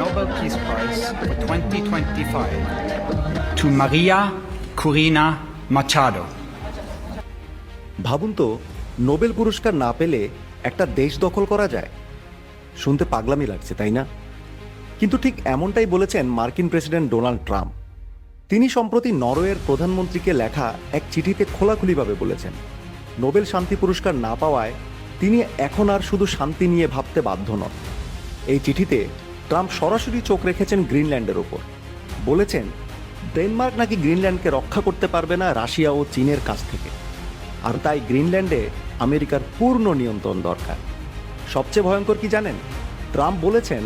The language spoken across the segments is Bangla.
Nobel Peace Prize for 2025 to Maria Corina Machado. ভাবুন তো, নোবেল পুরস্কার না পেলে একটা দেশ দখল করা যায়? শুনতে পাগলামি লাগছে, তাই না? কিন্তু ঠিক এমনটাই বলেছেন মার্কিন প্রেসিডেন্ট ডোনাল্ড ট্রাম্প। তিনি সম্প্রতি নরওয়ের প্রধানমন্ত্রীকে লেখা এক চিঠিতে খোলাখুলিভাবে বলেছেন, নোবেল শান্তি পুরস্কার না পাওয়ায় তিনি এখন আর শুধু শান্তি নিয়ে ভাবতে বাধ্য নন। এই চিঠিতে ট্রাম্প সরাসরি চোখ রেখেছেন গ্রিনল্যান্ডের ওপর। বলেছেন, ডেনমার্ক নাকি গ্রিনল্যান্ডকে রক্ষা করতে পারবে না রাশিয়া ও চীনের কাছ থেকে, আর তাই গ্রিনল্যান্ডে আমেরিকার পূর্ণ নিয়ন্ত্রণ দরকার। সবচেয়ে ভয়ঙ্কর কি জানেন? ট্রাম্প বলেছেন,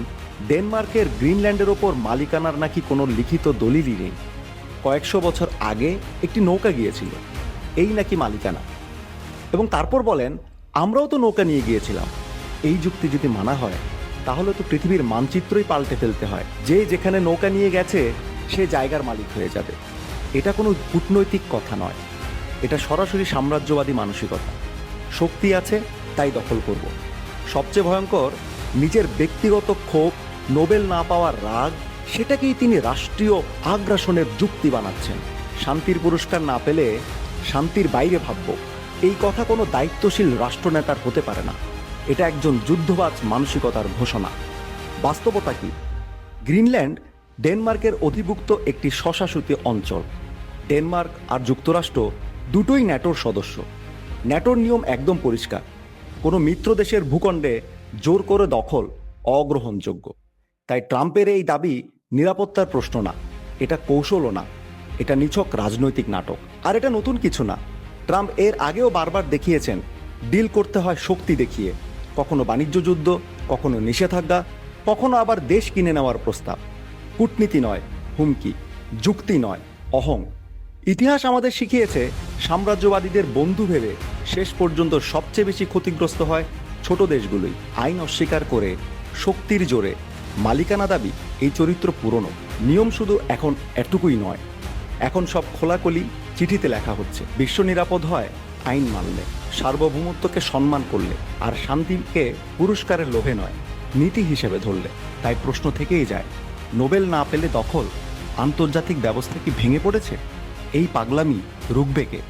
ডেনমার্কের গ্রিনল্যান্ডের ওপর মালিকানার নাকি কোনো লিখিত দলিলই নেই। কয়েকশো বছর আগে একটি নৌকা গিয়েছিল, এই নাকি মালিকানা। এবং তারপর বলেন, আমরাও তো নৌকা নিয়ে গিয়েছিলাম। এই যুক্তি যদি মানা হয়, তাহলে তো পৃথিবীর মানচিত্রই পাল্টে ফেলতে হয়। যে যেখানে নৌকা নিয়ে গেছে সে জায়গার মালিক হয়ে যাবে। এটা কোনো কূটনৈতিক কথা নয়, এটা সরাসরি সাম্রাজ্যবাদী মানসিকতা। শক্তি আছে তাই দখল করব। সবচেয়ে ভয়ঙ্কর, নিজের ব্যক্তিগত ক্ষোভ, নোবেল না পাওয়ার রাগ, সেটাকেই তিনি রাষ্ট্রীয় আগ্রাসনের যুক্তি বানাচ্ছেন। শান্তির পুরস্কার না পেলে শান্তির বাইরে ভাবব, এই কথা কোনো দায়িত্বশীল রাষ্ট্রনেতার হতে পারে না। এটা একজন যুদ্ধবাজ মানসিকতার ঘোষণা। বাস্তবতা কি? গ্রিনল্যান্ড ডেনমার্কের অধিভুক্ত একটি স্বশাসিত অঞ্চল। ডেনমার্ক আর যুক্তরাষ্ট্র দুটোই ন্যাটোর সদস্য। ন্যাটোর নিয়ম একদম পরিষ্কার, কোনো মিত্র দেশের ভূখণ্ডে জোর করে দখল অগ্রহণযোগ্য। তাই ট্রাম্পের এই দাবি নিরাপত্তার প্রশ্ন না, এটা কৌশলও না, এটা নিছক রাজনৈতিক নাটক। আর এটা নতুন কিছু না। ট্রাম্প এর আগেও বারবার দেখিয়েছেন, ডিল করতে হয় শক্তি দেখিয়ে, কখনো বাণিজ্য যুদ্ধ, কখনো নিষেধাজ্ঞা, কখনো আবার দেশ কিনে নেওয়ার প্রস্তাব। কূটনীতি নয় হুমকি, যুক্তি নয় অহং। ইতিহাস আমাদের শিখিয়েছে, সাম্রাজ্যবাদীদের বন্ধু ভেবে শেষ পর্যন্ত সবচেয়ে বেশি ক্ষতিগ্রস্ত হয় ছোট দেশগুলোই। আইন অস্বীকার করে শক্তির জোরে মালিকানা দাবি, এই চরিত্র পুরনো। নিয়ম শুধু এখন এটুকুই নয়, এখন সব খোলাখুলি চিঠিতে লেখা হচ্ছে। বিশ্ব নিরাপদ হয় আইন মানলে, সার্বভৌমত্বকে সম্মান করলে, আর শান্তিকে পুরস্কারের লোভে নয়, নীতি হিসেবে ধরলে। তাই প্রশ্ন থেকেই যায়, নোবেল না পেলে দখল, আন্তর্জাতিক ব্যবস্থা কি ভেঙে পড়েছে? এই পাগলামি রুখবে কে?